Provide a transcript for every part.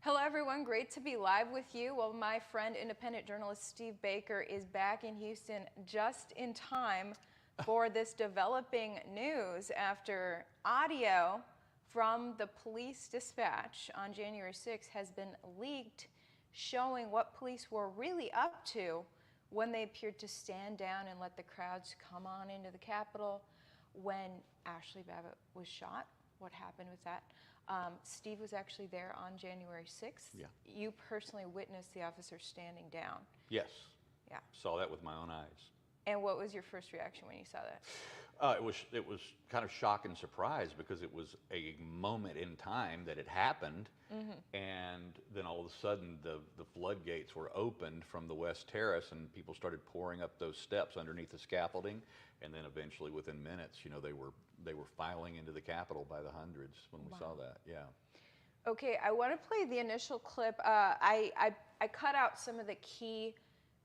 Hello everyone, great to be live with you. Well, my friend, independent journalist Steve Baker is back in Houston just in time for this developing news after audio from the police dispatch on January 6th has been leaked showing what police were really up to when they appeared to stand down and let the crowds come on into the Capitol when Ashli Babbitt was shot. What happened with that? Steve was actually there on January 6th. Yeah. You personally witnessed the officer standing down. Yes. Yeah. Saw that with my own eyes. And what was your first reaction when you saw that? It was kind of shock and surprise because it was a moment in time that it happened, and then all of a sudden the floodgates were opened from the West Terrace, and people started pouring up those steps underneath the scaffolding, and then eventually within minutes, you know, they were filing into the Capitol by the hundreds when we saw that. Yeah. Okay, I want to play the initial clip. I cut out some of the key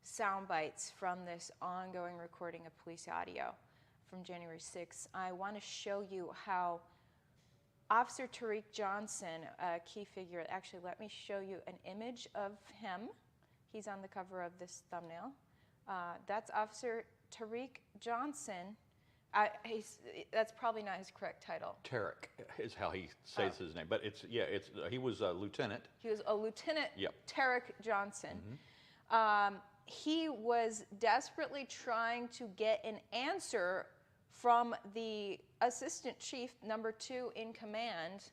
sound bites from this ongoing recording of police audio from January 6th. I want to show you how Officer Tariq Johnson, a key figure, actually let me show you an image of him. He's on the cover of this thumbnail. That's Officer Tariq Johnson. That's probably not his correct title. Tariq is how he says his name, but he was a lieutenant. He was a lieutenant. Yep. Tariq Johnson. He was desperately trying to get an answer from the assistant chief, number 2 in command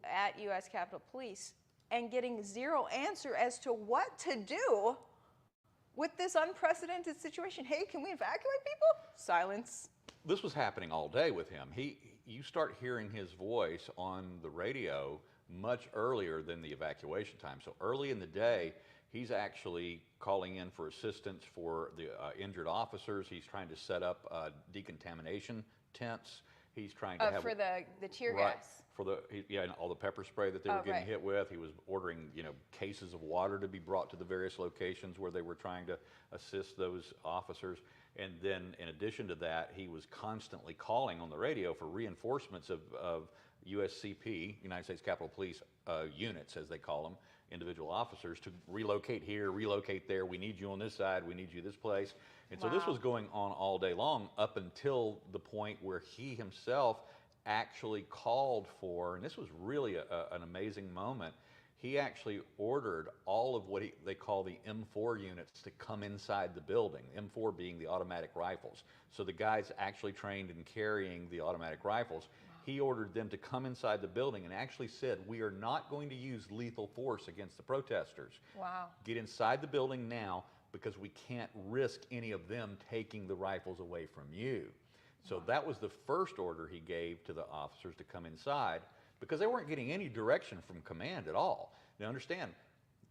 at U.S. Capitol Police, and getting zero answer as to what to do with this unprecedented situation. Hey, can we evacuate people? Silence. This was happening all day with him. You start hearing his voice on the radio much earlier than the evacuation time. So early in the day, he's actually calling in for assistance for the injured officers. He's trying to set up decontamination tents. He's trying to have for the tear gas. For and all the pepper spray that they were getting hit with. He was ordering, cases of water to be brought to the various locations where they were trying to assist those officers. And then, in addition to that, he was constantly calling on the radio for reinforcements of USCP, United States Capitol Police units, as they call them, individual officers, to relocate here, relocate there. We need you on this side. We need you this place. And so this was going on all day long up until the point where he himself actually called for, and this was really an amazing moment, he actually ordered all of what they call the M4 units to come inside the building, M4 being the automatic rifles. So the guys actually trained in carrying the automatic rifles. He ordered them to come inside the building and actually said, we are not going to use lethal force against the protesters. Wow. Get inside the building now because we can't risk any of them taking the rifles away from you. So that was the first order he gave to the officers to come inside because they weren't getting any direction from command at all. Now understand,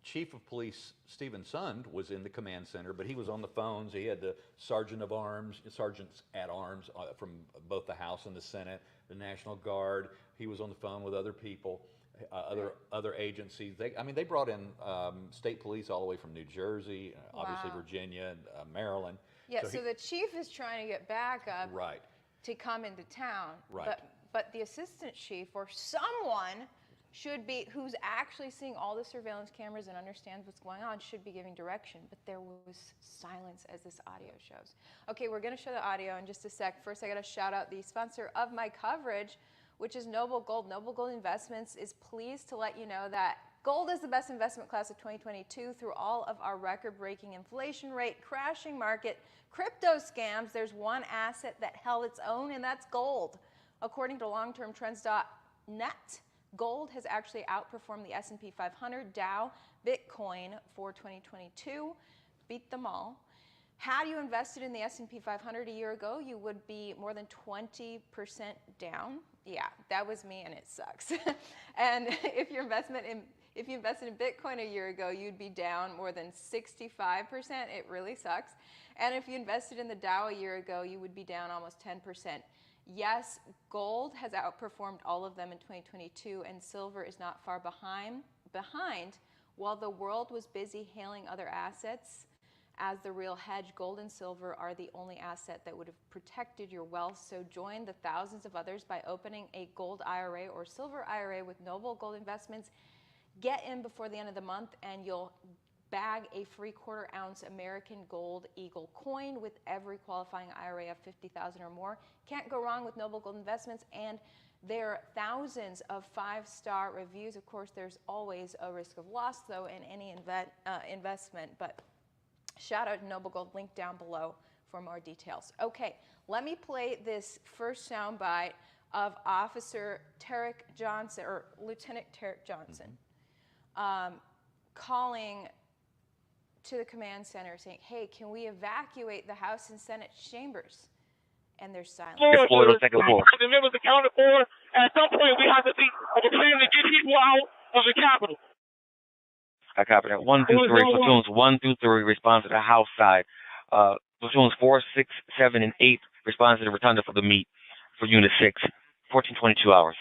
Chief of Police Stephen Sund was in the command center, but he was on the phones. He had the sergeants at arms from both the House and the Senate, the National Guard. He was on the phone with other people, other agencies. They brought in state police all the way from New Jersey, obviously Virginia, Maryland. Yeah, so the chief is trying to get backup to come into town. Right. But the assistant chief or someone should be, who's actually seeing all the surveillance cameras and understands what's going on, should be giving direction. But there was silence, as this audio shows. Okay, we're going to show the audio in just a sec. First, I got to shout out the sponsor of my coverage, which is Noble Gold. Noble Gold Investments is pleased to let you know that gold is the best investment class of 2022 through all of our record-breaking inflation rate, crashing market, crypto scams. There's one asset that held its own, and that's gold. According to longtermtrends.net, gold has actually outperformed the S&P 500, Dow, Bitcoin for 2022, beat them all. Had you invested in the S&P 500 a year ago, you would be more than 20% down. Yeah, that was me, and it sucks. And if you invested in Bitcoin a year ago, you'd be down more than 65%. It really sucks. And if you invested in the Dow a year ago, you would be down almost 10%. Yes, gold has outperformed all of them in 2022, and silver is not far behind. While the world was busy hailing other assets as the real hedge, gold and silver are the only asset that would have protected your wealth. So join the thousands of others by opening a gold IRA or silver IRA with Noble Gold Investments. Get in before the end of the month and you'll bag a free quarter-ounce American Gold Eagle coin with every qualifying IRA of $50,000 or more. Can't go wrong with Noble Gold Investments, and there are thousands of 5-star reviews. Of course, there's always a risk of loss, though, in any investment, but shout out to Noble Gold, link down below for more details. Okay, let me play this first soundbite of Officer Tarek Johnson, or Lieutenant Tarek Johnson, calling to the command center saying, hey, can we evacuate the House and Senate chambers? And there's silence. The members accounted for. At some point, we have to think of a plan to get people out of the Capitol. I copy that. 1 through 3, platoons 1 through 3 respond to the House side. Platoons 4, 6, 7, and 8 respond to the rotunda for the meet for Unit 6. 1422 hours.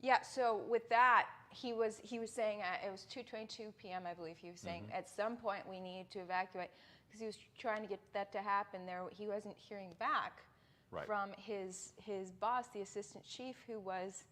Yeah, so with that, he was saying it was 2:22 p.m. I believe he was saying at some point we need to evacuate, because he was trying to get that to happen. He wasn't hearing back from his boss, the assistant chief, who was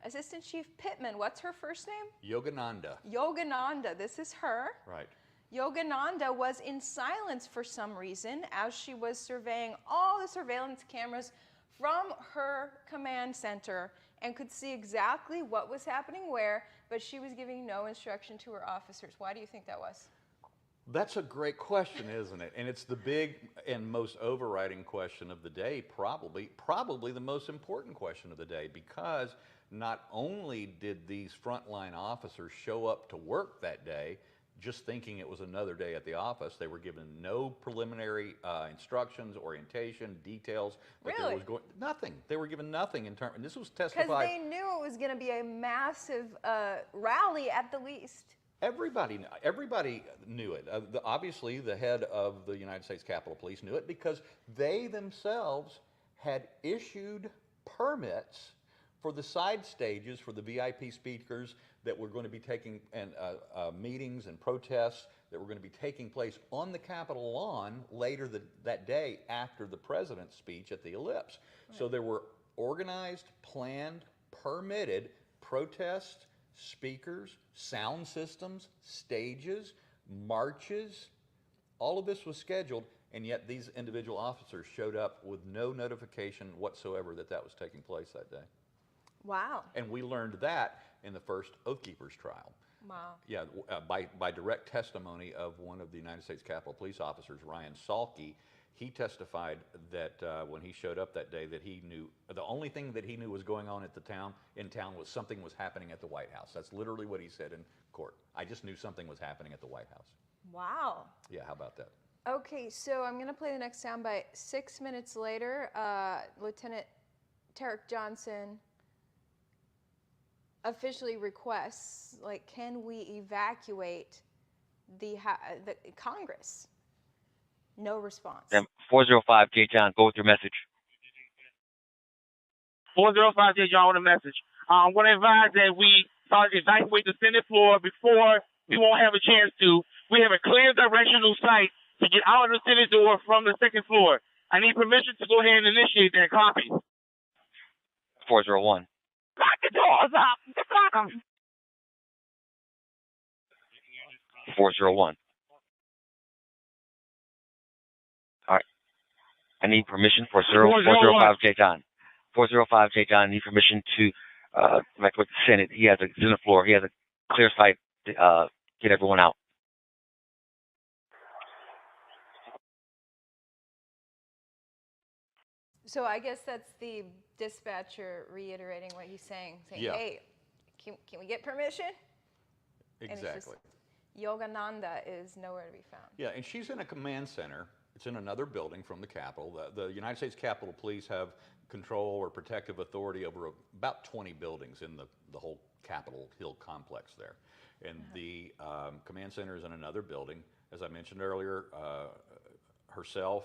Assistant Chief Pittman. What's her first name? Yogananda. Yogananda. This is her. Right. Yogananda was in silence for some reason as she was surveying all the surveillance cameras from her command center and could see exactly what was happening where, but she was giving no instruction to her officers. Why do you think that was? That's a great question, isn't it? And it's the big and most overriding question of the day, probably the most important question of the day, because not only did these frontline officers show up to work that day just thinking it was another day at the office, they were given no preliminary instructions, orientation, details. That really? There was nothing. They were given nothing in terms, and this was testified. Because they knew it was going to be a massive rally at the least. Everybody knew it. Obviously, the head of the United States Capitol Police knew it because they themselves had issued permits for the side stages for the VIP speakers that were going to be taking and meetings and protests that were going to be taking place on the Capitol lawn later that day after the president's speech at the Ellipse. Right. So there were organized, planned, permitted protests, speakers, sound systems, stages, marches. All of this was scheduled, and yet these individual officers showed up with no notification whatsoever that that was taking place that day. Wow. And we learned that in the first Oath Keepers trial. Wow. Yeah, by direct testimony of one of the United States Capitol Police officers, Ryan Salke. He testified that when he showed up that day that he knew, the only thing that he knew was going on at in town was something was happening at the White House. That's literally what he said in court. I just knew something was happening at the White House. Wow. Yeah, how about that? Okay, so I'm going to play the next soundbite. 6 minutes later, Lieutenant Tarek Johnson officially requests, like, can we evacuate the Congress? No response. 405 J. John, go with your message. 405 J. John with a message. I want to advise that we start to evacuate the Senate floor before we won't have a chance to. We have a clear directional sight to get out of the Senate door from the second floor. I need permission to go ahead and initiate that. Copy. 401. Lock the doors up. 401. All right. I need permission for 405 J. John. 405 J. John, I need permission to evacuate the Senate. He has he's in the floor. He has a clear sight to get everyone out. So I guess that's the dispatcher reiterating what he's saying yeah. Hey, can we get permission? Exactly. Yogananda is nowhere to be found. Yeah, and she's in a command center. It's in another building from the Capitol. The United States Capitol Police have control or protective authority over about 20 buildings in the whole Capitol Hill complex there. And the command center is in another building. As I mentioned earlier, herself,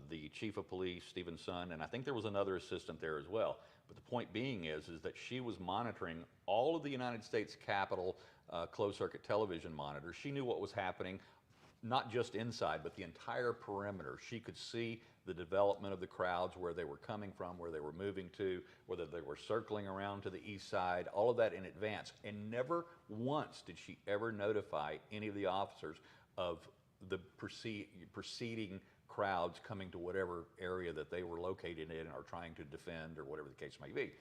the chief of police, Stephen's son, and I think there was another assistant there as well. But the point being is that she was monitoring all of the United States Capitol closed-circuit television monitors. She knew what was happening, not just inside, but the entire perimeter. She could see the development of the crowds, where they were coming from, where they were moving to, whether they were circling around to the east side, all of that in advance. And never once did she ever notify any of the officers of the preceding crowds coming to whatever area that they were located in or trying to defend or whatever the case may be.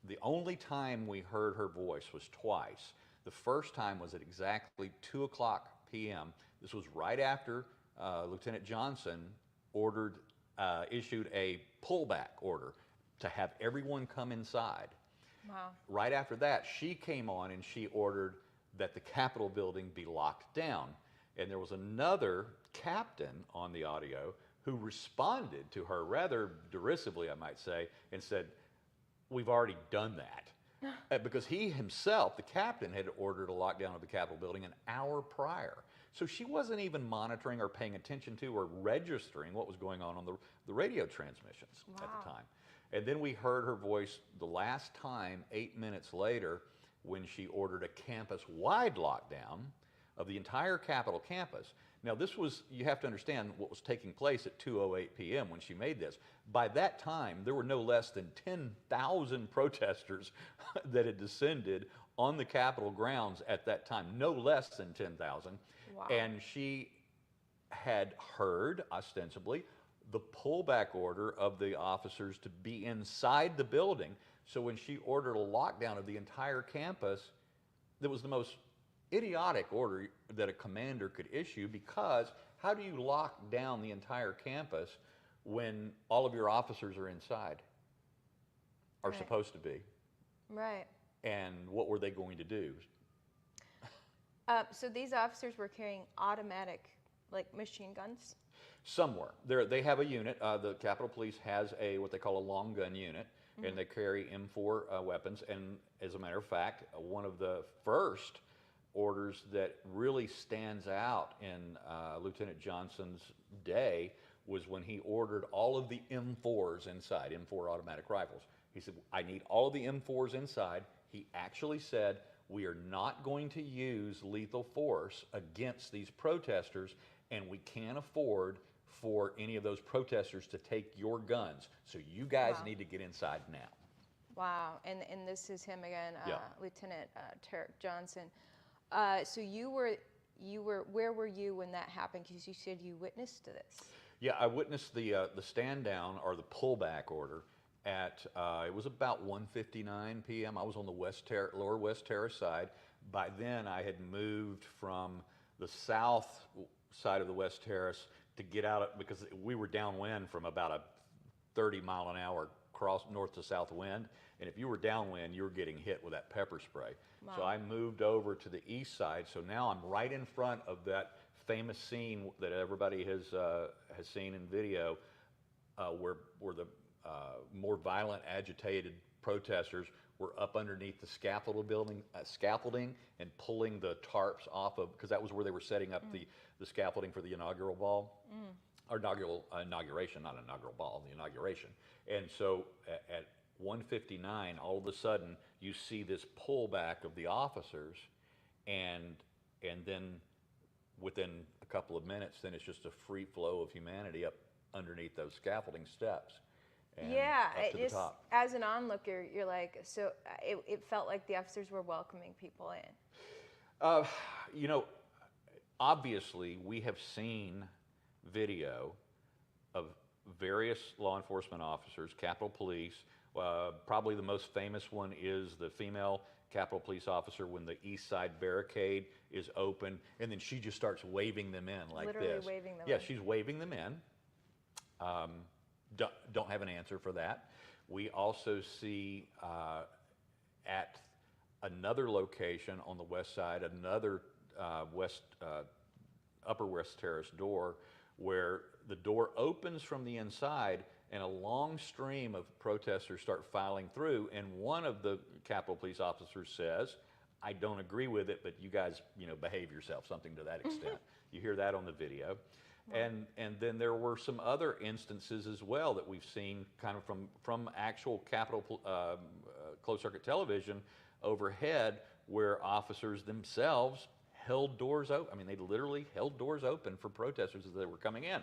The only time we heard her voice was twice. The first time was at exactly 2 o'clock p.m. This was right after Lieutenant Johnson issued a pullback order to have everyone come inside. Wow. Right after that, she came on and she ordered that the Capitol building be locked down. And there was another captain on the audio who responded to her rather derisively, I might say, and said, "We've already done that." Because he himself, the captain, had ordered a lockdown of the Capitol building an hour prior. So she wasn't even monitoring or paying attention to or registering what was going on the radio transmissions at the time. And then we heard her voice the last time, 8 minutes later, when she ordered a campus-wide lockdown of the entire Capitol campus. Now this was, you have to understand what was taking place at 2:08 p.m. when she made this. By that time, there were no less than 10,000 protesters that had descended on the Capitol grounds at that time, no less than 10,000. Wow. And she had heard, ostensibly, the pullback order of the officers to be inside the building. So when she ordered a lockdown of the entire campus, that was the most idiotic order that a commander could issue, because how do you lock down the entire campus when all of your officers are inside, are supposed to be? Right. And what were they going to do? So these officers were carrying automatic, like, machine guns? Some were. They have a unit. The Capitol Police has what they call a long gun unit, and they carry M4 weapons. And as a matter of fact, one of the first orders that really stands out in Lieutenant Johnson's day was when he ordered all of the M4s inside, M4 automatic rifles. He said, "I need all of the M4s inside." He actually said, "We are not going to use lethal force against these protesters, and we can't afford for any of those protesters to take your guns. So you guys need to get inside now." Wow. And this is him again, Lieutenant Tarek Johnson. So where were you when that happened? Because you said you witnessed this. Yeah, I witnessed the stand down or the pullback order at it was about 1:59 p.m. I was on the lower West Terrace side. By then, I had moved from the south side of the West Terrace to get out because we were downwind from about a 30-mile-an-hour north to south wind, and if you were downwind, you were getting hit with that pepper spray. Wow. So I moved over to the east side. So now I'm right in front of that famous scene that everybody has seen in video, where the more violent, agitated protesters were up underneath the scaffolding and pulling the tarps off of, because that was where they were setting up the scaffolding for the inaugural ball. Or inauguration, not inaugural ball, the inauguration. And so at 1:59, all of a sudden, you see this pullback of the officers, and then within a couple of minutes, then it's just a free flow of humanity up underneath those scaffolding steps. And up to the top. As an onlooker, you're like, so it felt like the officers were welcoming people in. You know, obviously, we have seen video of various law enforcement officers, Capitol Police. Probably the most famous one is the female Capitol Police officer when the east side barricade is open, and then she just starts waving them in like Literally this. waving them yeah, in. she's waving them in. Don't have an answer for that. We also see at another location on the west side, another upper West Terrace door, where the door opens from the inside and a long stream of protesters start filing through, and one of the Capitol Police officers says, "I don't agree with it, but you guys, behave yourself," something to that extent. You hear that on the video. And then there were some other instances as well that we've seen kind of from actual Capitol closed circuit television overhead, where officers themselves held doors open. I mean, they literally held doors open for protesters as they were coming in.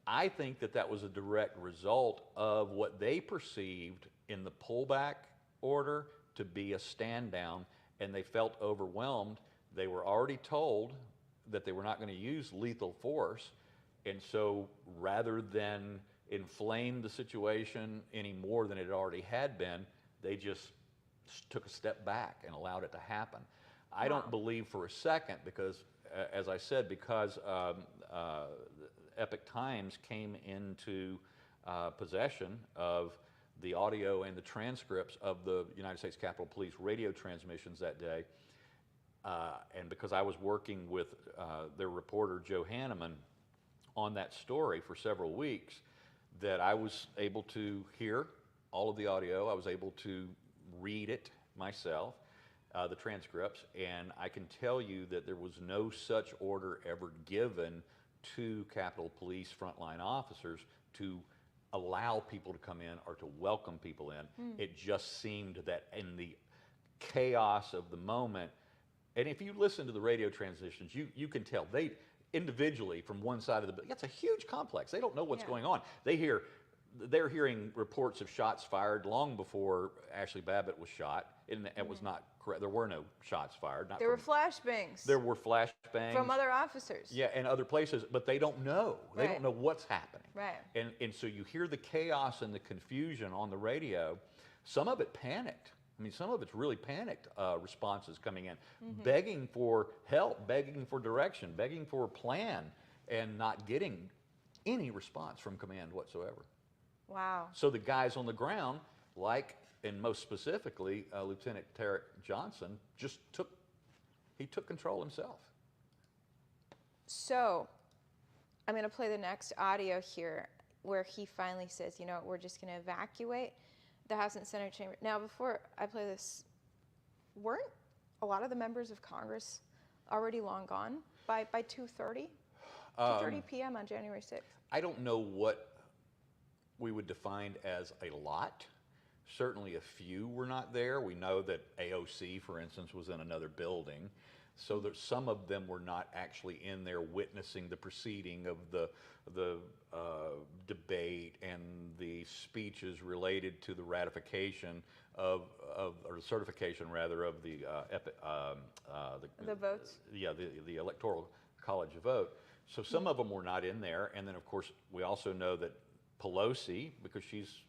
I think that that was a direct result of what they perceived in the pullback order to be a stand down, and they felt overwhelmed. They were already told that they were not going to use lethal force, and so rather than inflame the situation any more than it already had been, they just took a step back and allowed it to happen. I don't believe for a second, because as I said, because Epoch Times came into possession of the audio and the transcripts of the United States Capitol Police radio transmissions that day, and because I was working with their reporter, Joe Hanneman, on that story for several weeks, that I was able to hear all of the audio. I was able to read it myself, the transcripts, and I can tell you that there was no such order ever given to Capitol Police frontline officers to allow people to come in or to welcome people in. It just seemed that in the chaos of the moment, and if you listen to the radio transitions, you can tell they individually from one side of the building, it's a huge complex. They don't know what's going on. They're hearing reports of shots fired long before Ashli Babbitt was shot, and it was not correct. There were no shots fired. There were flashbangs. There were flashbangs from other officers. Yeah, and other places, but they don't know. They don't know what's happening. Right. And so you hear the chaos and the confusion on the radio. Some of it panicked. I mean, some of it's really panicked responses coming in, begging for help, begging for direction, begging for a plan, and not getting any response from command whatsoever. Wow. So the guys on the ground, like, and most specifically, Lieutenant Tarek Johnson, just took control himself. So I'm going to play the next audio here where he finally says, you know, we're just going to evacuate the House and Senate chamber. Now, before I play this, weren't a lot of the members of Congress already long gone by 2:30? 2:30 p.m. on January 6th. I don't know what we would define as a lot. Certainly a few were not there. We know that AOC, for instance, was in another building. So that some of them were not actually in there witnessing the proceeding of the debate and the speeches related to the ratification or certification rather of the votes. Yeah, the Electoral College vote. So some of them were not in there, and then of course we also know that Pelosi, because she's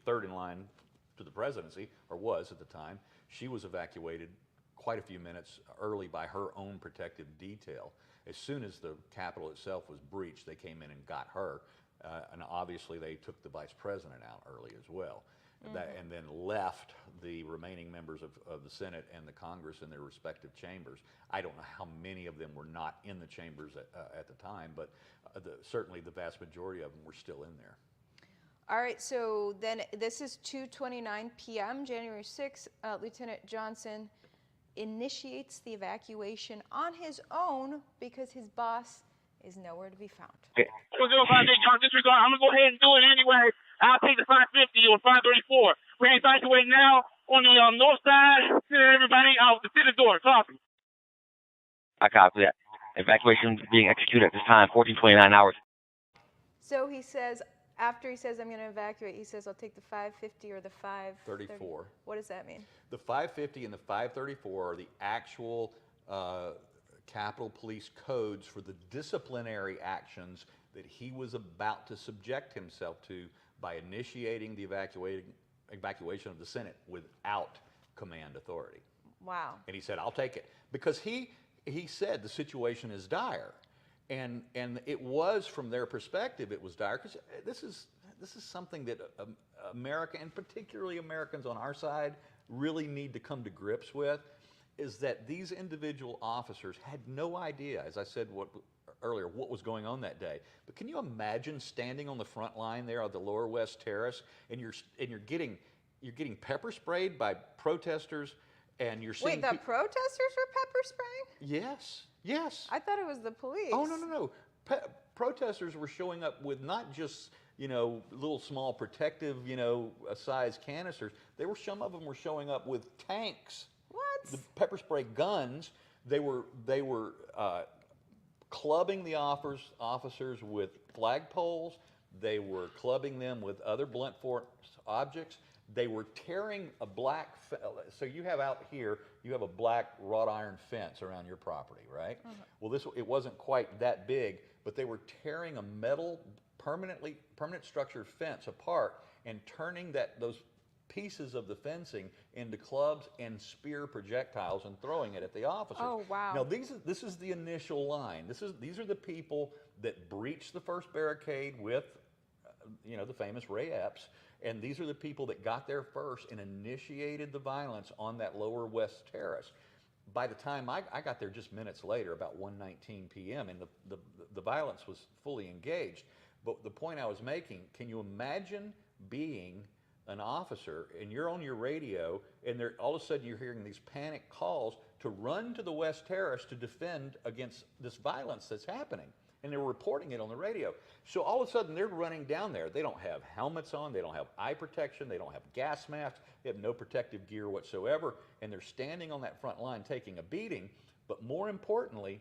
third in line to the presidency, or was at the time, she was evacuated quite a few minutes early by her own protective detail. As soon as the Capitol itself was breached, they came in and got her, and obviously they took the vice president out early as well, and then left the remaining members of the Senate and the Congress in their respective chambers. I don't know how many of them were not in the chambers at the time, but certainly the vast majority of them were still in there. All right, so then this is 2:29 p.m., January 6th. Lieutenant Johnson initiates the evacuation on his own because his boss is nowhere to be found. Okay. Disregard. I'm going to go ahead and do it anyway. I'll take the 550 or 534. We're evacuating now on the north side. Everybody out the city door. Copy. I copy that. Evacuation being executed at this time, 14:29 hours. So he says, after he says, I'm going to evacuate, he says, I'll take the 550 or the 534. What does that mean? The 550 and the 534 are the actual Capitol Police codes for the disciplinary actions that he was about to subject himself to by initiating the evacuation of the Senate without command authority. Wow. And he said, I'll take it. Because he said the situation is dire. And it was, from their perspective, it was dire, because this is something that America, and particularly Americans on our side, really need to come to grips with, is that these individual officers had no idea, as I said earlier, what was going on that day. But can you imagine standing on the front line there on the Lower West Terrace, and you're getting pepper sprayed by protesters, and you're seeing... Wait, the protesters were pepper spraying? Yes. Yes. I thought it was the police. Oh, no. Protesters were showing up with not just, little small protective, size canisters. Some of them were showing up with tanks. What? The pepper spray guns. They were clubbing the officers with flagpoles. They were clubbing them with other blunt force objects. They were tearing a black, so you have out here, you have a black wrought iron fence around your property, right? Well, it wasn't quite that big, but they were tearing a metal permanent structure fence apart and turning those pieces of the fencing into clubs and spear projectiles and throwing it at the officers. Oh, wow. Now this is the initial line. These are the people that breached the first barricade with, the famous Ray Epps. And these are the people that got there first and initiated the violence on that lower west terrace. By the time I got there just minutes later, about 1:19 p.m., and the violence was fully engaged. But the point I was making, can you imagine being an officer and you're on your radio and all of a sudden you're hearing these panic calls to run to the west terrace to defend against this violence that's happening? And they were reporting it on the radio. So all of a sudden they're running down there. They don't have helmets on, they don't have eye protection, they don't have gas masks, they have no protective gear whatsoever, and they're standing on that front line taking a beating. But more importantly,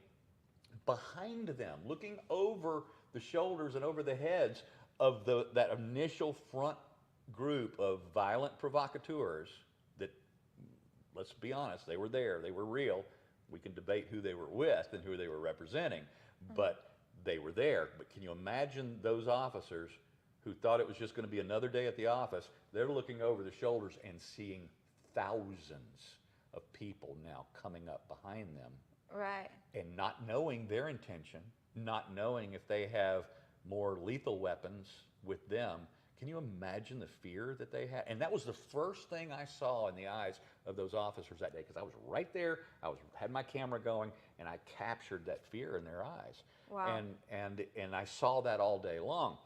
behind them, looking over the shoulders and over the heads of that initial front group of violent provocateurs that, let's be honest, they were there, they were real. We can debate who they were with and who they were representing, but they were there. But can you imagine those officers who thought it was just going to be another day at the office? They're looking over the shoulders and seeing thousands of people now coming up behind them. Right. And not knowing their intention, not knowing if they have more lethal weapons with them. Can you imagine the fear that they had? And that was the first thing I saw in the eyes of those officers that day, because I was right there, had my camera going, and I captured that fear in their eyes. Wow. And I saw that all day long.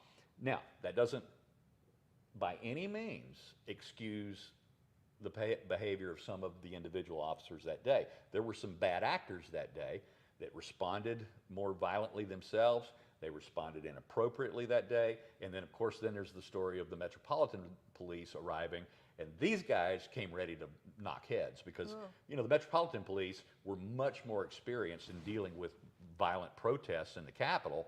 Now, that doesn't by any means excuse the behavior of some of the individual officers that day. There were some bad actors that day that responded more violently themselves. They responded inappropriately that day. And then, of course, there's the story of the Metropolitan Police arriving. And these guys came ready to knock heads because, the Metropolitan Police were much more experienced in dealing with violent protests in the Capitol.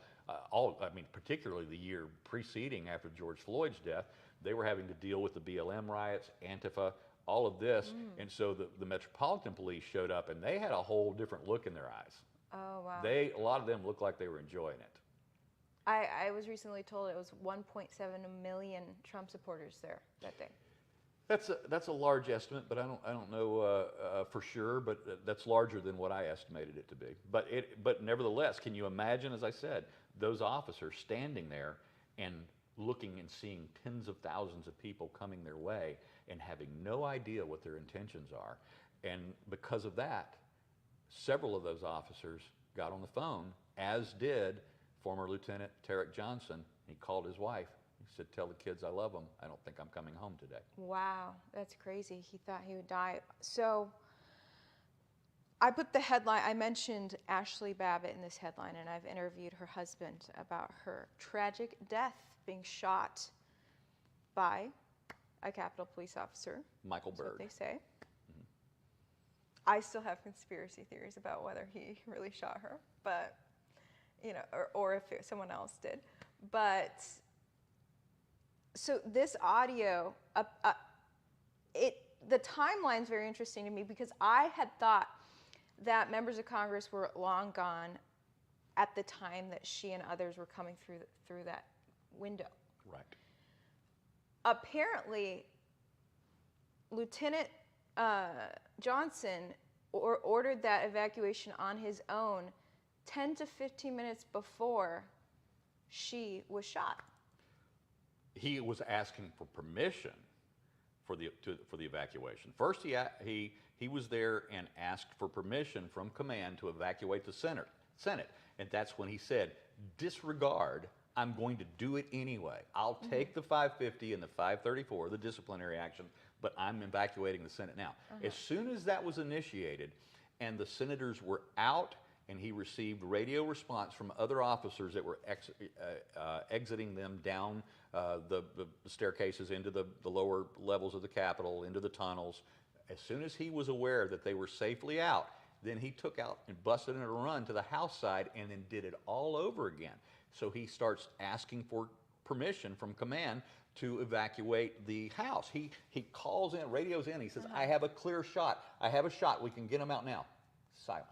Particularly the year preceding after George Floyd's death, they were having to deal with the BLM riots, Antifa, all of this. And so the Metropolitan Police showed up and they had a whole different look in their eyes. Oh, wow. A lot of them looked like they were enjoying it. I was recently told it was 1.7 million Trump supporters there that day. That's a large estimate, but I don't know for sure. But that's larger than what I estimated it to be. But nevertheless, can you imagine, as I said, those officers standing there and looking and seeing tens of thousands of people coming their way and having no idea what their intentions are, and because of that, several of those officers got on the phone, as did former Lieutenant Tarek Johnson. He called his wife. He said, "Tell the kids I love them. I don't think I'm coming home today." Wow, that's crazy. He thought he would die. So I put the headline, I mentioned Ashli Babbitt in this headline, and I've interviewed her husband about her tragic death, being shot by a Capitol Police officer. Michael That's what Byrd. they say. I still have conspiracy theories about whether he really shot her, but or if someone else did. But so this audio, the timeline's very interesting to me because I had thought that members of Congress were long gone at the time that she and others were coming through that window. Right. Apparently, Lieutenant Johnson ordered that evacuation on his own 10 to 15 minutes before she was shot. He was asking for permission for the evacuation. First, he was there and asked for permission from command to evacuate the Senate, and that's when he said, "Disregard. I'm going to do it anyway. I'll take the 550 and the 534, the disciplinary action, but I'm evacuating the Senate now." As soon as that was initiated and the senators were out and he received radio response from other officers that were exiting them down the staircases into the lower levels of the Capitol, into the tunnels, as soon as he was aware that they were safely out, then he took out and busted in a run to the House side and then did it all over again. So he starts asking for permission from command to evacuate the house. He calls in, radios in, he says, I have a clear shot. I have a shot. We can get him out now. Silence.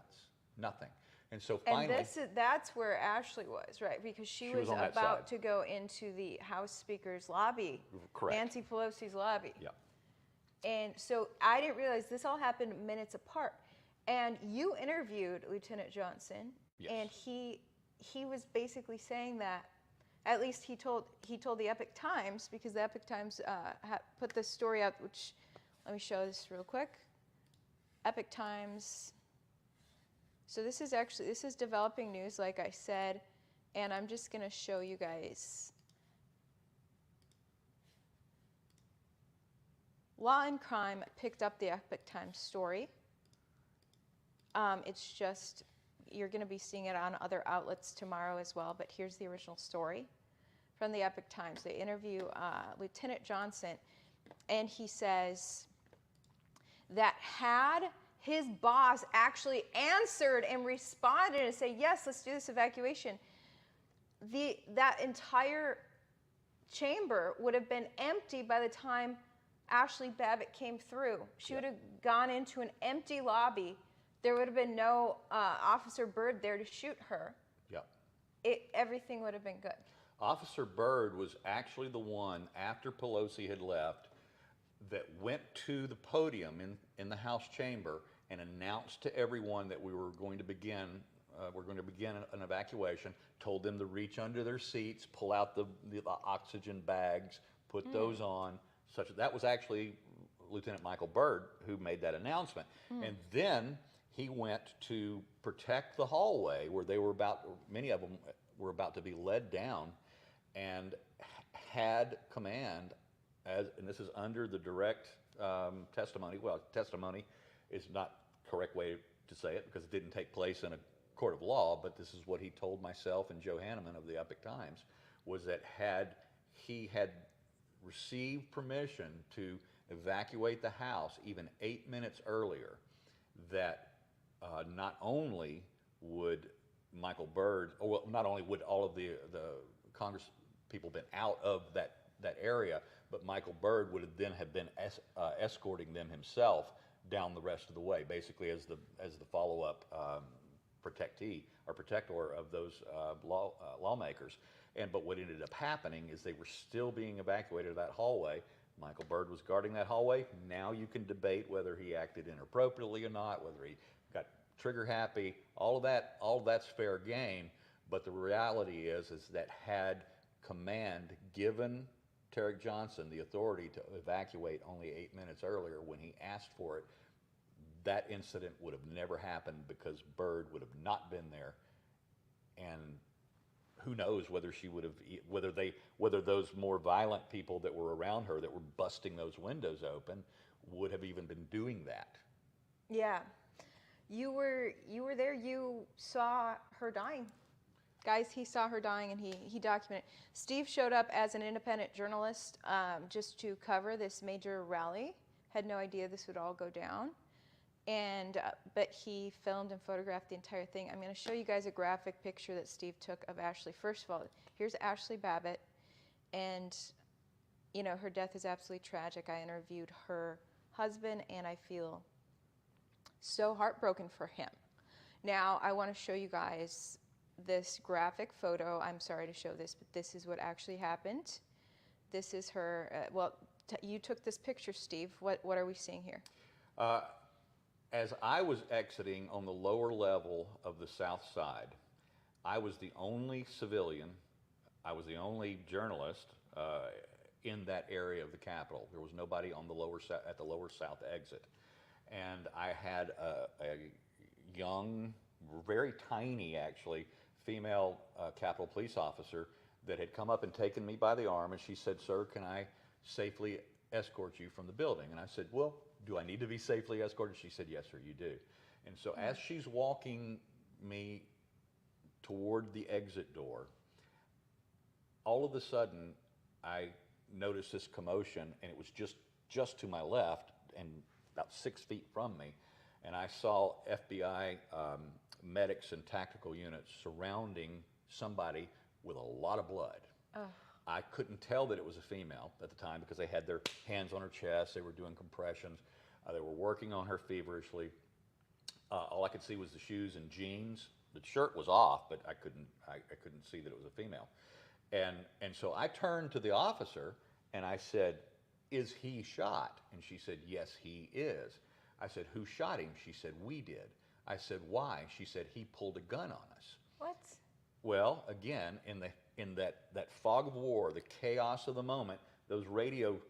Nothing. And so finally... And that's where Ashli was, right? Because she was about to go into the House Speaker's lobby. Correct. Nancy Pelosi's lobby. Yeah. And so I didn't realize this all happened minutes apart. And you interviewed Lieutenant Johnson, yes. And he was basically saying that, at least he told the Epic Times, because the Epic Times put this story out, which, let me show this real quick. Epic Times. So this is developing news, like I said, and I'm just going to show you guys. Law and Crime picked up the Epic Times story. It's just, you're going to be seeing it on other outlets tomorrow as well, but here's the original story from the Epic Times. They interview Lieutenant Johnson, and he says that had his boss actually answered and responded and said, yes, let's do this evacuation, that entire chamber would have been empty by the time Ashli Babbitt came through. She would have gone into an empty lobby. There would have been no Officer Byrd there to shoot her. Yeah. Everything would have been good. Officer Byrd was actually the one, after Pelosi had left, that went to the podium in the House chamber and announced to everyone that we were going to begin an evacuation, told them to reach under their seats, pull out the oxygen bags, put those on. That was actually Lieutenant Michael Byrd who made that announcement. And then he went to protect the hallway where many of them were about to be led down, and had command, and this is under the direct testimony. Well, testimony is not the correct way to say it because it didn't take place in a court of law, but this is what he told myself and Joe Hanneman of the Epic Times, was that he had received permission to evacuate the house even 8 minutes earlier, that not only would Michael Byrd, not only would all of the Congress people been out of that area, but Michael Byrd would have been escorting them himself down the rest of the way, basically as the follow-up protectee or protector of those lawmakers. But what ended up happening is they were still being evacuated to that hallway. Michael Byrd was guarding that hallway. Now you can debate whether he acted inappropriately or not, whether he got trigger happy. All of that's fair game. But the reality is that had command given Tarek Johnson the authority to evacuate only 8 minutes earlier when he asked for it, that incident would have never happened because Byrd would have not been there. And who knows whether she would have, whether those more violent people that were around her that were busting those windows open would have even been doing that. Yeah. You were there, you saw her dying. Guys, he saw her dying and he documented. Steve showed up as an independent journalist just to cover this major rally. Had no idea this would all go down. But he filmed and photographed the entire thing. I'm going to show you guys a graphic picture that Steve took of Ashli. First of all, here's Ashli Babbitt, and her death is absolutely tragic. I interviewed her husband, and I feel so heartbroken for him. Now, I want to show you guys this graphic photo. I'm sorry to show this, but this is what actually happened. This is her. You took this picture, Steve. What are we seeing here? As I was exiting on the lower level of the South Side, I was the only civilian, I was the only journalist in that area of the Capitol. There was nobody on at the lower South exit. And I had a young, very tiny actually, female Capitol police officer that had come up and taken me by the arm, and she said, "Sir, can I safely escort you from the building?" And I said, "Well, do I need to be safely escorted?" She said, "Yes, sir, you do." And so as she's walking me toward the exit door, all of a sudden I noticed this commotion, and it was just to my left and about 6 feet from me. And I saw FBI medics and tactical units surrounding somebody with a lot of blood. I couldn't tell that it was a female at the time because they had their hands on her chest. They were doing compressions. They were working on her feverishly. All I could see was the shoes and jeans. The shirt was off, but I couldn't see that it was a female. And so I turned to the officer and I said, "Is he shot?" And she said, "Yes, he is." I said, "Who shot him?" She said, "We did." I said, "Why?" She said, "He pulled a gun on us." What? Well, again, in that fog of war, the chaos of the moment, those radio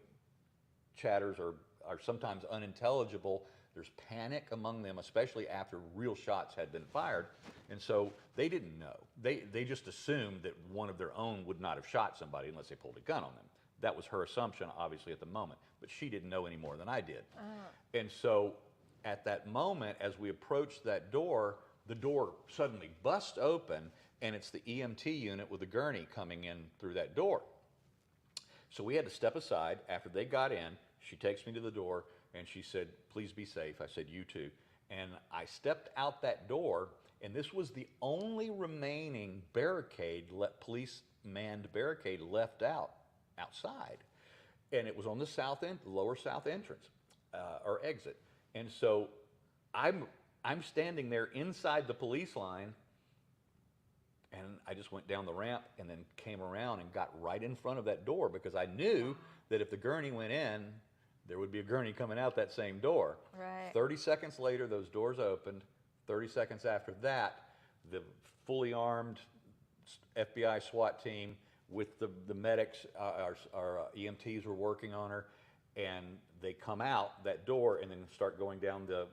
chatters are sometimes unintelligible. There's panic among them, especially after real shots had been fired. And so they didn't know. They just assumed that one of their own would not have shot somebody unless they pulled a gun on them. That was her assumption, obviously, at the moment. But she didn't know any more than I did. And so at that moment, as we approached that door, the door suddenly busts open, and it's the EMT unit with the gurney coming in through that door. So we had to step aside. After they got in, she takes me to the door, and she said, "Please be safe." I said, "You too." And I stepped out that door, and this was the only remaining barricade, police manned barricade left outside. And it was on the south end, lower south entrance, or exit. And so I'm standing there inside the police line, and I just went down the ramp and then came around and got right in front of that door because I knew that if the gurney went in, there would be a gurney coming out that same door. Right. 30 seconds later, those doors opened. 30 seconds after that, the fully armed FBI SWAT team with the medics, our EMTs were working on her, and they come out that door and then start going down the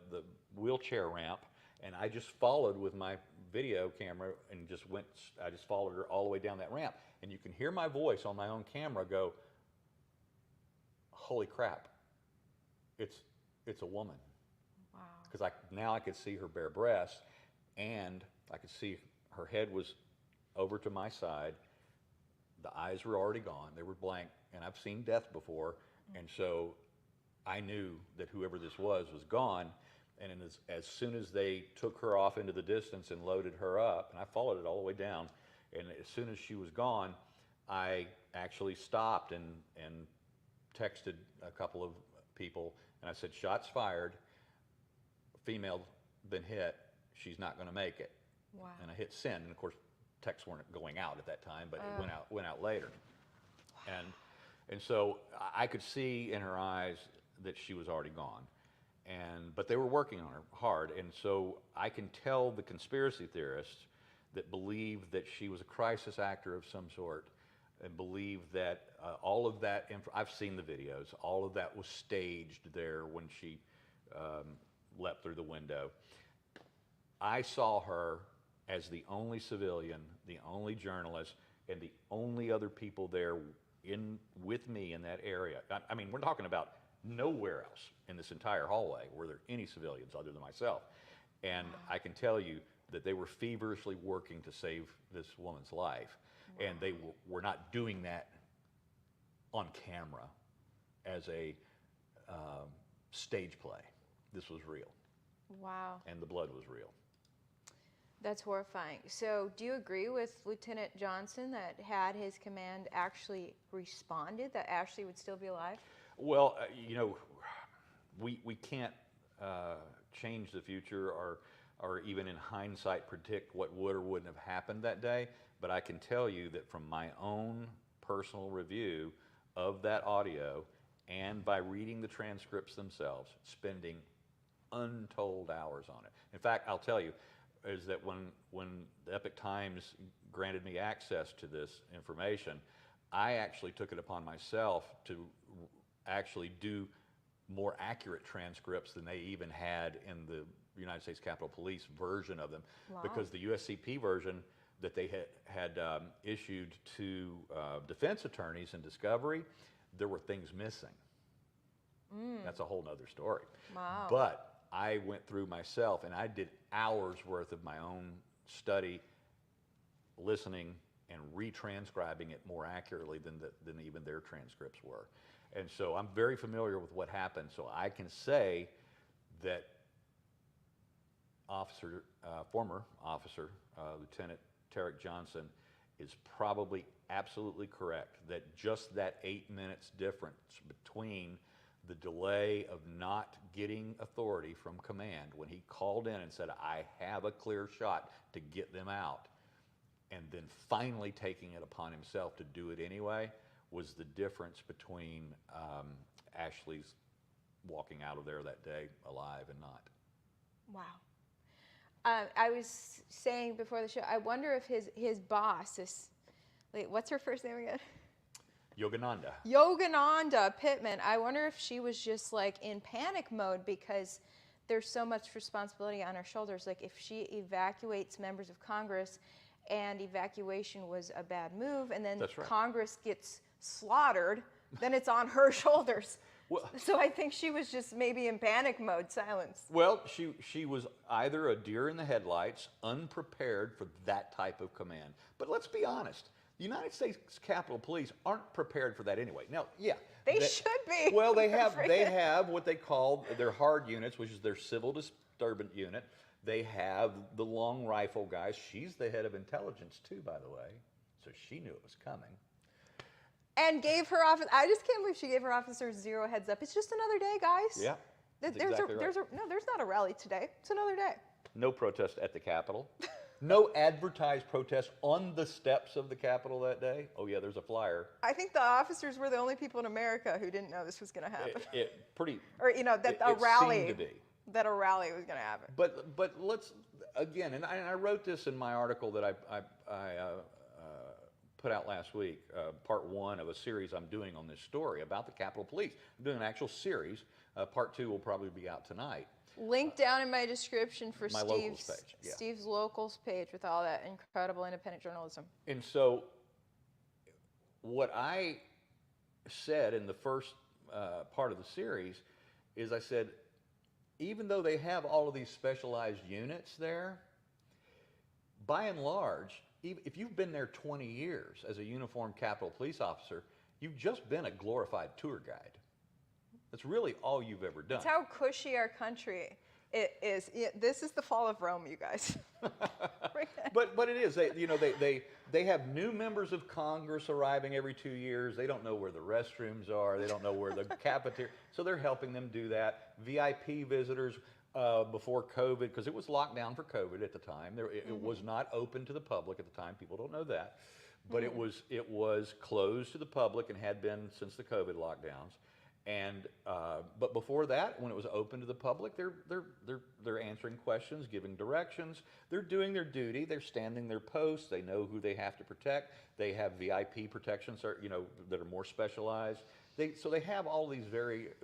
wheelchair ramp, and I just followed with my video camera and I just followed her all the way down that ramp, and you can hear my voice on my own camera go, "Holy crap, it's a woman." Wow. Because now I could see her bare breasts, and I could see her head was over to my side. The eyes were already gone. They were blank, and I've seen death before, and so I knew that whoever this was gone. And as soon as they took her off into the distance and loaded her up, and I followed it all the way down, and as soon as she was gone, I actually stopped and texted a couple of people, and I said, "Shots fired, female been hit, she's not going to make it." Wow. And I hit send, and of course texts weren't going out at that time, but it went out later. And so I could see in her eyes that she was already gone, but they were working on her hard, and so I can tell the conspiracy theorists that believe that she was a crisis actor of some sort, and believe that all of that, I've seen the videos, all of that was staged there when she leapt through the window. I saw her as the only civilian, the only journalist, and the only other people there with me in that area. I mean, we're talking about nowhere else in this entire hallway were there any civilians other than myself. And I can tell you that they were feverishly working to save this woman's life. And they were not doing that on camera as a stage play. This was real. Wow. And the blood was real. That's horrifying. So do you agree with Lieutenant Johnson that had his command actually responded, that Ashli would still be alive? Well, we can't change the future or even in hindsight predict what would or wouldn't have happened that day. But I can tell you that from my own personal review of that audio and by reading the transcripts themselves, spending untold hours on it. In fact, I'll tell you, is that when the Epic Times granted me access to this information, I actually took it upon myself to actually do more accurate transcripts than they even had in the United States Capitol Police version of them. Wow. Because the USCP version that they had issued to defense attorneys in discovery, there were things missing. That's a whole nother story. Wow. But I went through myself and I did hours worth of my own study, listening and retranscribing it more accurately than even their transcripts were. And so I'm very familiar with what happened. So I can say that former officer, Lieutenant Tarek Johnson, is probably absolutely correct, that just that 8 minutes difference between the delay of not getting authority from command when he called in and said, I have a clear shot to get them out, and then finally taking it upon himself to do it anyway, was the difference between Ashli's walking out of there that day alive and not. Wow. I was saying before the show, I wonder if his boss is, wait, what's her first name again? Yogananda Pittman. I wonder if she was just like in panic mode because there's so much responsibility on her shoulders. Like if she evacuates members of Congress and evacuation was a bad move and then Congress gets slaughtered, then it's on her shoulders. Well, so I think she was just maybe in panic mode, silenced. Well, she was either a deer in the headlights, unprepared for that type of command. But let's be honest, the United States Capitol Police aren't prepared for that anyway. Now, yeah. They should be. Well, they have what they call their hard units, which is their civil disturbance unit. They have the long rifle guys. She's the head of intelligence too, by the way. So she knew it was coming. And gave her office. I just can't believe she gave her officers zero heads up. It's just another day, guys. Yeah. There's not a rally today. It's another day. No protest at the Capitol. No advertised protest on the steps of the Capitol that day. Oh yeah, there's a flyer. I think the officers were the only people in America who didn't know this was going to happen. Or that a rally was going to happen. But let's again, and I wrote this in my article that I put out last week, part 1 of a series I'm doing on this story about the Capitol Police. I'm doing an actual series. Part 2 will probably be out tonight. Link down in my description for my locals page. Yeah. Steve's locals page with all that incredible independent journalism. And so what I said in the first part of the series is I said, even though they have all of these specialized units there, by and large, if you've been there 20 years as a uniformed Capitol Police officer, you've just been a glorified tour guide. That's really all you've ever done. That's how cushy our country is. This is the fall of Rome, you guys. But it is. They have new members of Congress arriving every 2 years. They don't know where the restrooms are. They don't know where the cafeteria. So they're helping them do that. VIP visitors before COVID, because it was locked down for COVID at the time. It was not open to the public at the time. People don't know that, but it was closed to the public and had been since the COVID lockdowns. And but before that, when it was open to the public, they're answering questions, giving directions. They're doing their duty. They're standing their posts. They know who they have to protect. They have VIP protections, that are more specialized. So they have all these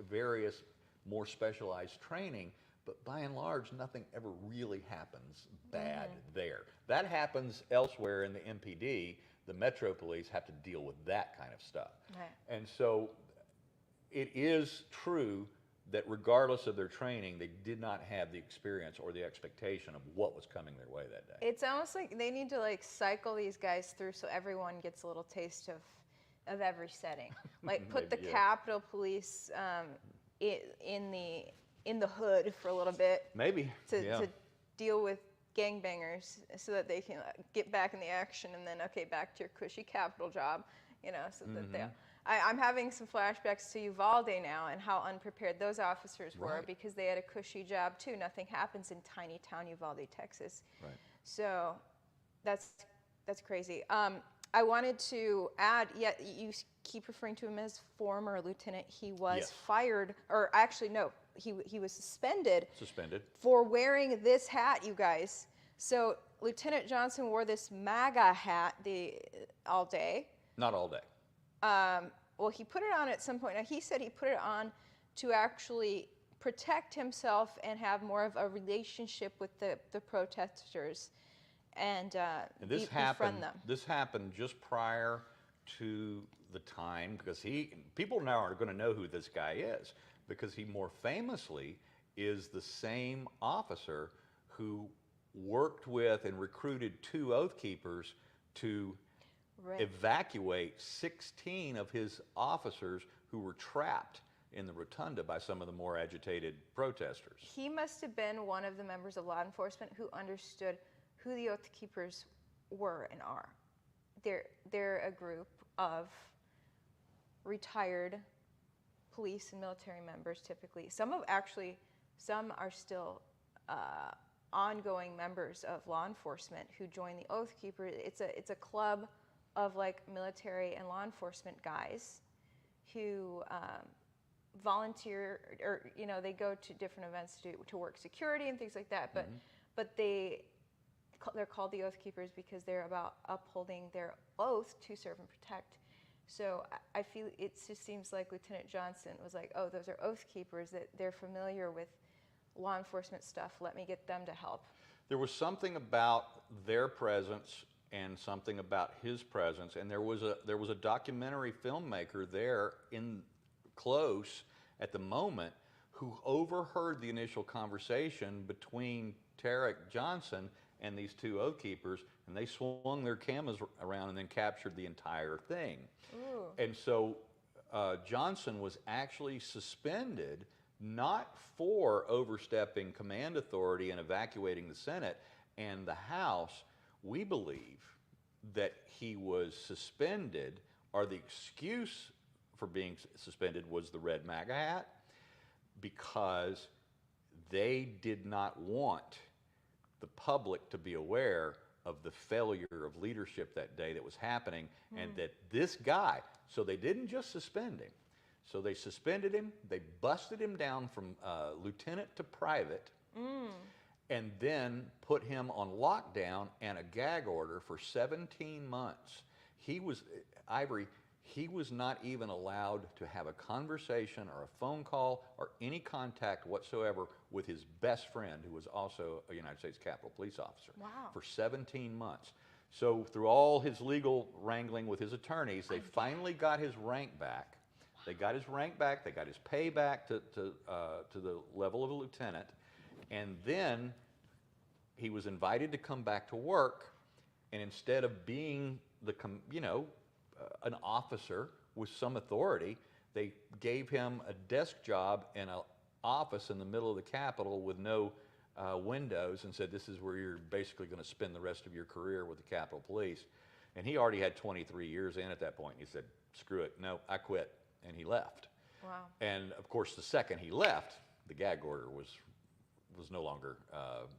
various more specialized training. But by and large, nothing ever really happens bad there. That happens elsewhere in the MPD. The Metro Police have to deal with that kind of stuff. Right. And so it is true that regardless of their training, they did not have the experience or the expectation of what was coming their way that day. It's almost like they need to cycle these guys through so everyone gets a little taste of every setting. Like put the Capitol Police in the hood for a little bit. Maybe. To deal with gangbangers so that they can get back in the action and then, back to your cushy Capitol job, so that I'm having some flashbacks to Uvalde now and how unprepared those officers were because they had a cushy job too. Nothing happens in tiny town Uvalde, Texas. Right. So that's crazy. I wanted to add, you keep referring to him as former lieutenant. He was fired, or actually no, he was suspended for wearing this hat, you guys. So Lieutenant Johnson wore this MAGA hat all day. Not all day. Well, he put it on at some point. Now, he said he put it on to actually protect himself and have more of a relationship with the protesters and befriend them. This happened just prior to the time, because people now are going to know who this guy is, because he more famously is the same officer who worked with and recruited 2 Oath Keepers to evacuate 16 of his officers who were trapped in the rotunda by some of the more agitated protesters. He must have been one of the members of law enforcement who understood who the Oath Keepers were and are. they're a group of retired police and military members typically. Some are still ongoing members of law enforcement who join the Oath Keepers. It's a club of like military and law enforcement guys who volunteer, or they go to different events to work security and things like that. But they're called the Oath Keepers because they're about upholding their oath to serve and protect. So I feel it just seems like Lieutenant Johnson was like, oh, those are Oath Keepers, that they're familiar with law enforcement stuff. Let me get them to help. There was something about their presence and something about his presence, and there was a documentary filmmaker there in close at the moment who overheard the initial conversation between Tarek Johnson and these two Oath Keepers, and they swung their cameras around and then captured the entire thing. Ooh. And so Johnson was actually suspended, not for overstepping command authority and evacuating the Senate and the House. We believe that he was suspended, or the excuse for being suspended was the red MAGA hat, because they did not want the public to be aware of the failure of leadership that day that was happening, and that this guy, so they didn't just suspend him, so they suspended him, they busted him down from lieutenant to private, and then put him on lockdown and a gag order for 17 months. He was, Ivory, he was not even allowed to have a conversation or a phone call or any contact whatsoever with his best friend, who was also a United States Capitol Police officer. Wow. For 17 months. So through all his legal wrangling with his attorneys, they finally got his rank back. They got his rank back, they got his pay back to the level of a lieutenant, and then he was invited to come back to work, and instead of being an officer with some authority, they gave him a desk job in an office in the middle of the Capitol with no windows, and said, this is where you're basically going to spend the rest of your career with the Capitol Police. And he already had 23 years in at that point. He said, screw it, no, I quit, and he left. Wow. And of course, the second he left, the gag order was no longer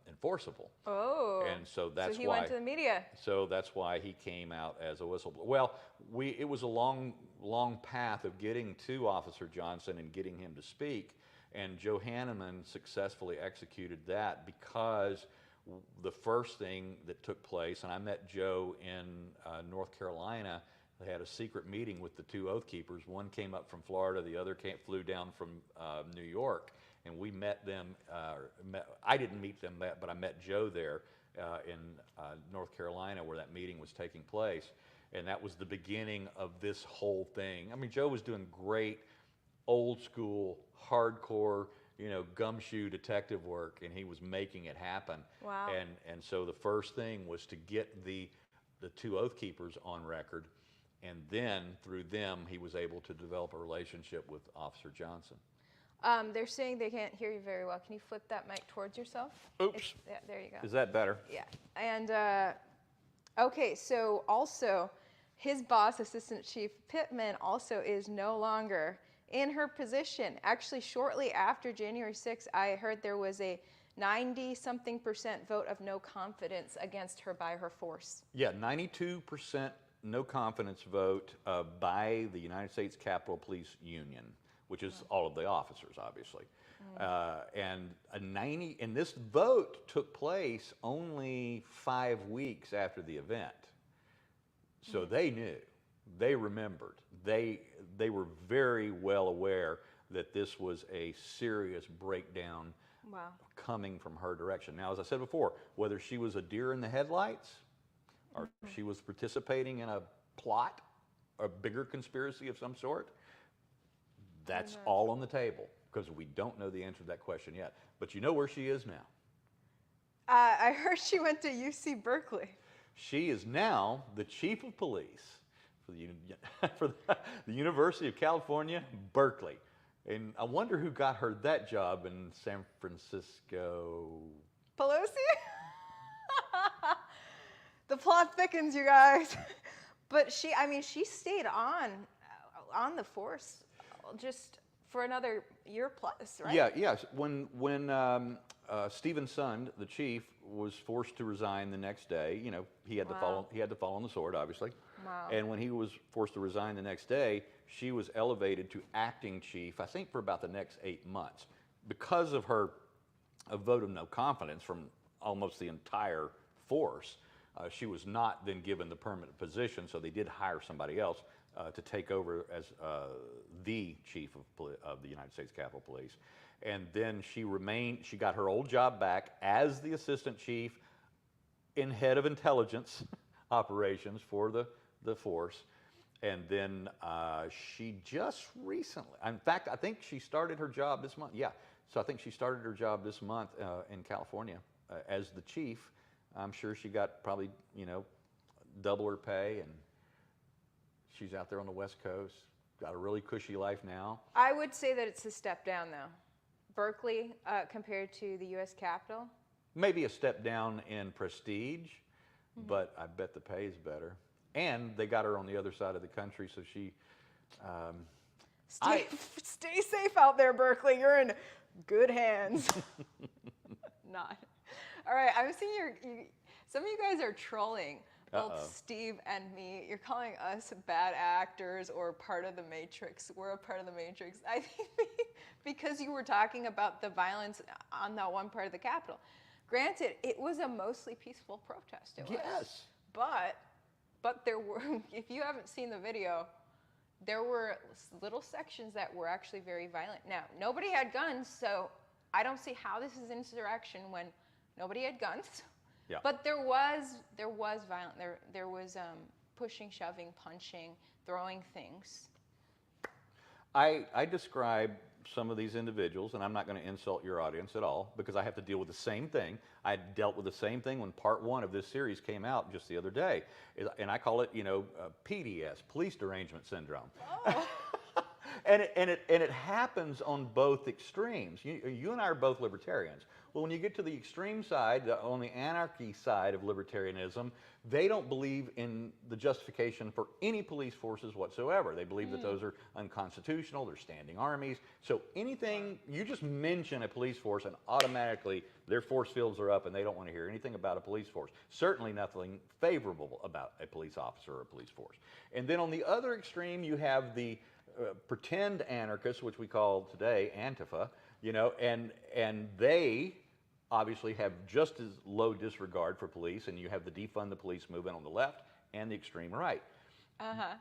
enforceable. Oh. And so that's he why went to the media. So that's why he came out as a whistleblower. Well, it was a long path of getting to Officer Johnson and getting him to speak, and Joe Hanneman successfully executed that, because the first thing that took place, and I met Joe in North Carolina. They had a secret meeting with the two Oath Keepers. One came up from Florida, the other flew down from New York, and we met them. I didn't meet them, but I met Joe there in North Carolina, where that meeting was taking place, and that was the beginning of this whole thing. I mean, Joe was doing great, old school, hardcore, gumshoe detective work, and he was making it happen. Wow. And so the first thing was to get the two Oath Keepers on record, and then through them he was able to develop a relationship with Officer Johnson. They're saying they can't hear you very well. Can you flip that mic towards yourself? Oops. Yeah, there you go. Is that better? Yeah. And okay, so also his boss, Assistant Chief Pittman, also is no longer in her position. Actually, shortly after January 6th, I heard there was a 90-something% vote of no confidence against her by her force. Yeah, 92% no confidence vote by the United States Capitol Police Union, which is all of the officers, obviously. And this vote took place only 5 weeks after the event. So they knew, they remembered, they were very well aware that this was a serious breakdown coming from her direction. Now, as I said before, whether she was a deer in the headlights or she was participating in a plot, a bigger conspiracy of some sort, that's all on the table, because we don't know the answer to that question yet. But you know where she is now? I heard she went to UC Berkeley. She is now the chief of police for the University of California, Berkeley. And I wonder who got her that job in San Francisco. Pelosi? The plot thickens, you guys. But she stayed on the force just for another year plus, right? Yeah, yes. When Stephen Sund, the chief, was forced to resign the next day, he had to fall on the sword, obviously. Wow. And when he was forced to resign the next day, she was elevated to acting chief, I think for about the next 8 months. Because of her vote of no confidence from almost the entire force, she was not then given the permanent position, so they did hire somebody else to take over as the chief of the United States Capitol Police. And then she got her old job back as the assistant chief and head of intelligence operations for the force. And then she just recently, in fact, I think she started her job this month. Yeah, so I think she started her job this month in California as the chief. I'm sure she got probably, double her pay, and she's out there on the West Coast, got a really cushy life now. I would say that it's a step down, though. Berkeley, compared to the U.S. Capitol. Maybe a step down in prestige, but I bet the pay is better. And they got her on the other side of the country, so she... Stay safe out there, Berkeley. You're in good hands. Not. All right, I'm seeing some of you guys are trolling both Steve and me. You're calling us bad actors or part of the Matrix. We're a part of the Matrix. I think because you were talking about the violence on that one part of the Capitol. Granted, it was a mostly peaceful protest. It was. Yes. But there were, if you haven't seen the video, there were little sections that were actually very violent. Now, nobody had guns, so I don't see how this is insurrection when nobody had guns. Yeah. But there was violent. There was pushing, shoving, punching, throwing things. I describe some of these individuals, and I'm not going to insult your audience at all because I have to deal with the same thing. I dealt with the same thing when part 1 of this series came out just the other day. And I call it, PDS, Police Derangement Syndrome. Oh. and it happens on both extremes. You and I are both libertarians. Well, when you get to the extreme side, on the anarchy side of libertarianism, they don't believe in the justification for any police forces whatsoever. They believe that those are unconstitutional, they're standing armies. So anything, you just mention a police force and automatically their force fields are up and they don't want to hear anything about a police force. Certainly nothing favorable about a police officer or a police force. And then on the other extreme, you have the pretend anarchists, which we call today Antifa, and they obviously have just as low disregard for police, and you have the defund the police movement on the left and the extreme right.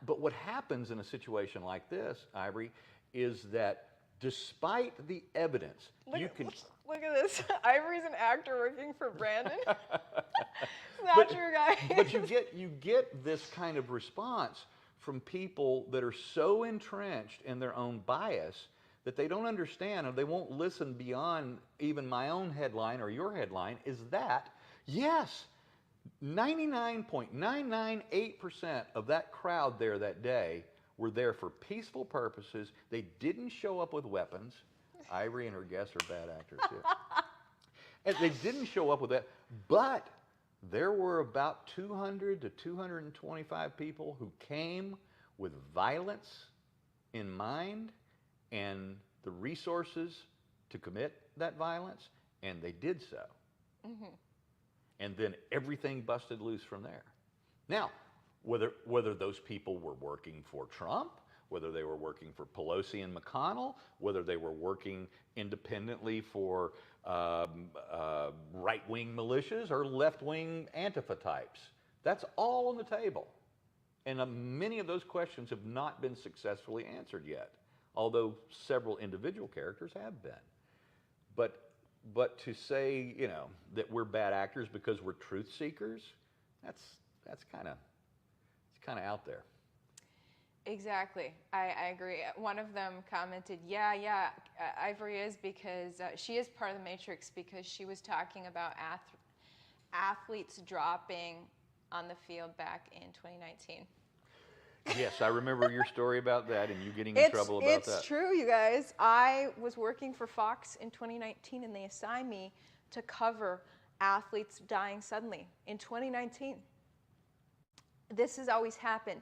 But what happens in a situation like this, Ivory, is that despite the evidence, look at this. Ivory's an actor working for Brandon. Not but, your guy. But you get this kind of response from people that are so entrenched in their own bias that they don't understand or they won't listen beyond even my own headline or your headline, is that, yes, 99.998% of that crowd there that day were there for peaceful purposes. They didn't show up with weapons. Ivory and her guests are bad actors, too. And they didn't show up with that, but there were about 200 to 225 people who came with violence in mind and the resources to commit that violence, and they did so. And then everything busted loose from there. Now, whether those people were working for Trump, whether they were working for Pelosi and McConnell, whether they were working independently for right-wing militias or left-wing Antifa types, that's all on the table. And many of those questions have not been successfully answered yet, although several individual characters have been. But to say, that we're bad actors because we're truth seekers, that's kind of out there. Exactly. I agree. One of them commented, Ivory is because she is part of the Matrix because she was talking about athletes dropping on the field back in 2019. Yes, I remember your story about that and you getting in trouble about that. It's true, you guys. I was working for Fox in 2019 and they assigned me to cover athletes dying suddenly in 2019. This has always happened.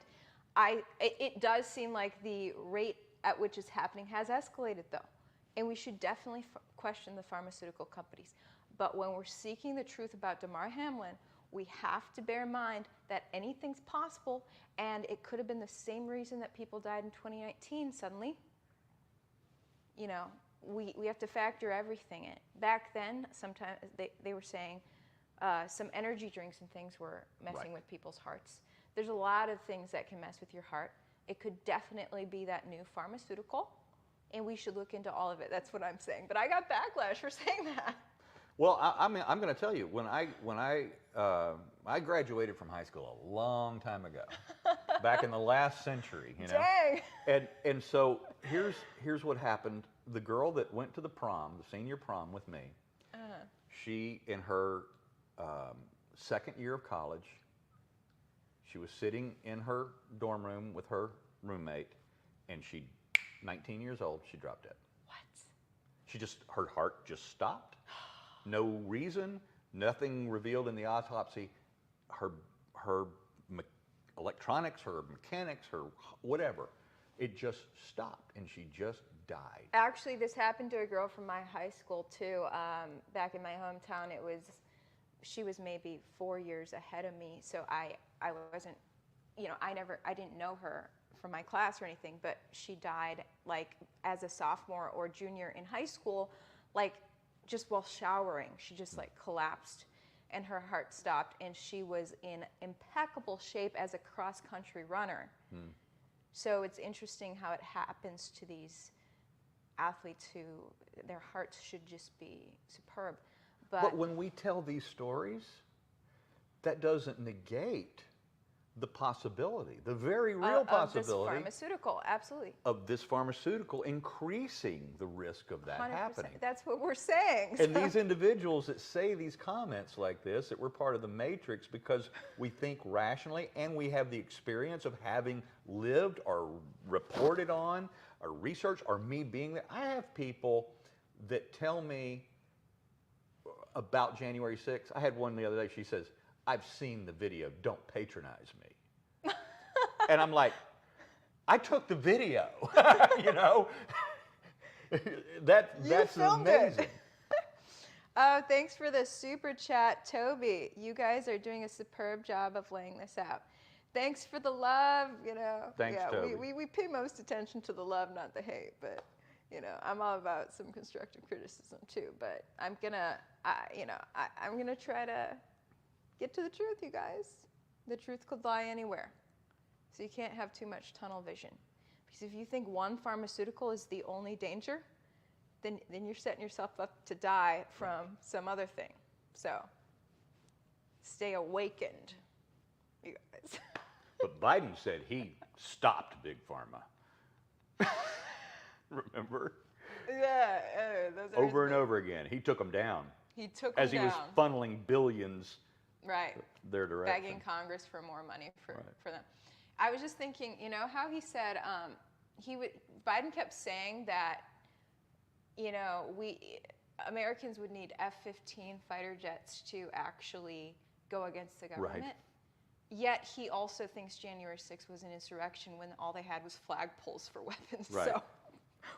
It does seem like the rate at which it's happening has escalated, though. And we should definitely question the pharmaceutical companies. But when we're seeking the truth about Damar Hamlin, we have to bear in mind that anything's possible, and it could have been the same reason that people died in 2019 suddenly. You know, we have to factor everything in. Back then, sometimes they were saying some energy drinks and things were messing with people's hearts. There's a lot of things that can mess with your heart. It could definitely be that new pharmaceutical, and we should look into all of it. That's what I'm saying. But I got backlash for saying that. Well, I mean, I'm going to tell you, when I graduated from high school a long time ago, back in the last century, you know. Dang. And so here's what happened. The girl that went to the prom, the senior prom with me, she, in her second year of college, she was sitting in her dorm room with her roommate, and 19 years old, she dropped dead. What? Her heart just stopped. No reason, nothing revealed in the autopsy. Her electronics, her mechanics, her whatever, it just stopped, and she just died. Actually, this happened to a girl from my high school too. Back in my hometown, she was maybe 4 years ahead of me, so I wasn't, you know, I didn't know her from my class or anything, but she died like as a sophomore or junior in high school, like just while showering. She just like collapsed and her heart stopped, and she was in impeccable shape as a cross-country runner. So it's interesting how it happens to these athletes who their hearts should just be superb. But when we tell these stories, that doesn't negate the possibility, the very real possibility of this pharmaceutical, absolutely. Of this pharmaceutical increasing the risk of that 100%. happening. That's what we're saying. And these individuals that say these comments like this, that we're part of the matrix because we think rationally and we have the experience of having lived or reported on or researched or me being there. I have people that tell me about January 6th. I had one the other day. She says, "I've seen the video. Don't patronize me." And I'm like, I took the video. You know, that's amazing. Thanks for the super chat, Toby. You guys are doing a superb job of laying this out. Thanks for the love. You know, Thanks, Toby. We pay most attention to the love, not the hate. But you know, I'm all about some constructive criticism too. But I'm gonna try to get to the truth, you guys. The truth could lie anywhere. So you can't have too much tunnel vision. Because if you think one pharmaceutical is the only danger, then you're setting yourself up to die from some other thing. So stay awakened, you guys. But Biden said he stopped Big Pharma. Remember? Yeah. Over and over again. He took them down. He took them down. As he was funneling billions their direction. Begging Congress for more money for them. I was just thinking, you know, how he said, Biden kept saying that, you know, Americans would need F-15 fighter jets to actually go against the government. Right. Yet he also thinks January 6th was an insurrection when all they had was flagpoles for weapons. Right. So,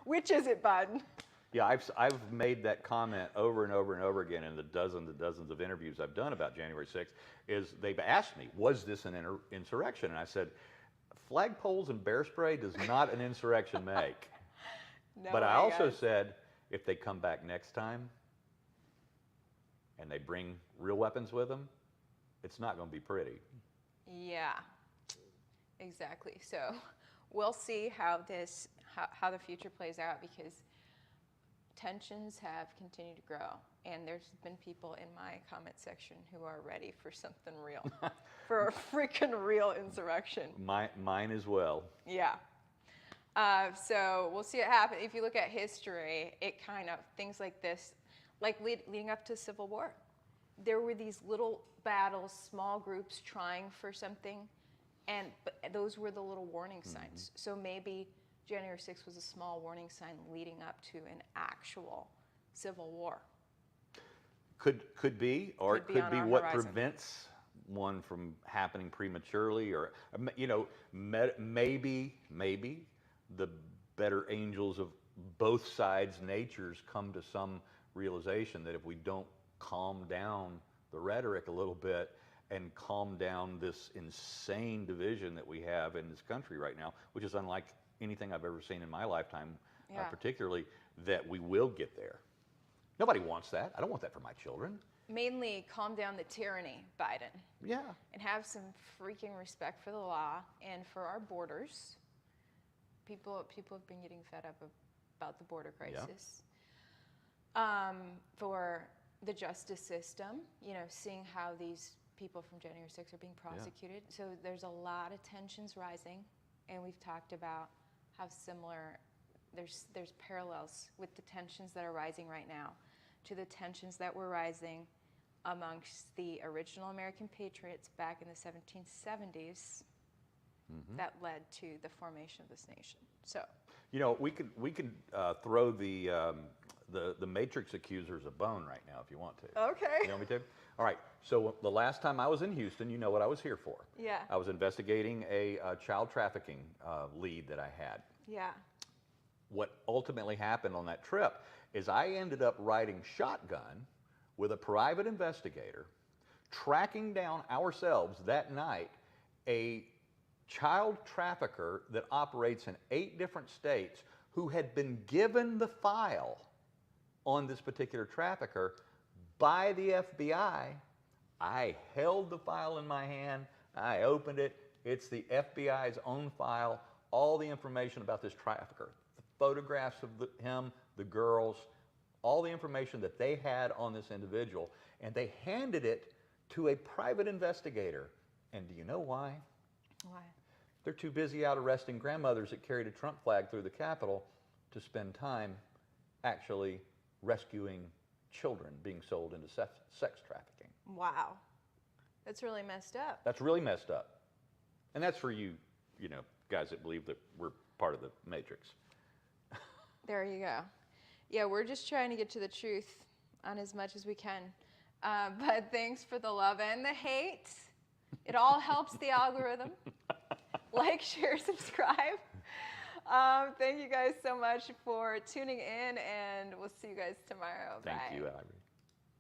which is it, Biden? Yeah, I've made that comment over and over and over again in the dozens of interviews I've done about January 6th, is they've asked me, was this an insurrection? And I said, flagpoles and bear spray does not an insurrection make. No but way, I also guys. said, if they come back next time and they bring real weapons with them, it's not going to be pretty. Yeah, exactly. So we'll see how the future plays out, because tensions have continued to grow, and there's been people in my comment section who are ready for something real, for a freaking real insurrection. Mine as well. Yeah. So we'll see what happens. If you look at history, it kind of, things like this, like leading up to Civil War, there were these little battles, small groups trying for something, but those were the little warning signs. So maybe January 6th was a small warning sign leading up to an actual civil war. Could be, or it could be what prevents one from happening prematurely, or you know, maybe the better angels of both sides' natures come to some realization that if we don't calm down the rhetoric a little bit and calm down this insane division that we have in this country right now, which is unlike anything I've ever seen in my lifetime, particularly, that we will get there. Nobody wants that. I don't want that for my children. Mainly calm down the tyranny, Biden. Yeah. And have some freaking respect for the law and for our borders. People have been getting fed up about the border crisis. Yeah. For the justice system, you know, seeing how these people from January 6th are being prosecuted. Yeah. So there's a lot of tensions rising, and we've talked about how similar there's parallels with the tensions that are rising right now to the tensions that were rising amongst the original American patriots back in the 1770s that led to the formation of this nation. So, you know, we could throw the Matrix accusers a bone right now if you want to. Okay. You want me to? All right. So the last time I was in Houston, you know what I was here for. Yeah. I was investigating a child trafficking lead that I had. Yeah. What ultimately happened on that trip is I ended up riding shotgun with a private investigator, tracking down ourselves that night a child trafficker that operates in 8 different states who had been given the file on this particular trafficker by the FBI. I held the file in my hand, I opened it, it's the FBI's own file, all the information about this trafficker, the photographs of him, the girls, all the information that they had on this individual, and they handed it to a private investigator. And do you know why? Why? They're too busy out arresting grandmothers that carried a Trump flag through the Capitol to spend time actually rescuing children being sold into sex trafficking. Wow. That's really messed up. That's really messed up. And that's for you, you know, guys that believe that we're part of the Matrix. There you go. Yeah, we're just trying to get to the truth on as much as we can. But thanks for the love and the hate. It all helps the algorithm. Like, share, subscribe. Thank you guys so much for tuning in, and we'll see you guys tomorrow. Bye. Thank you, Ivory.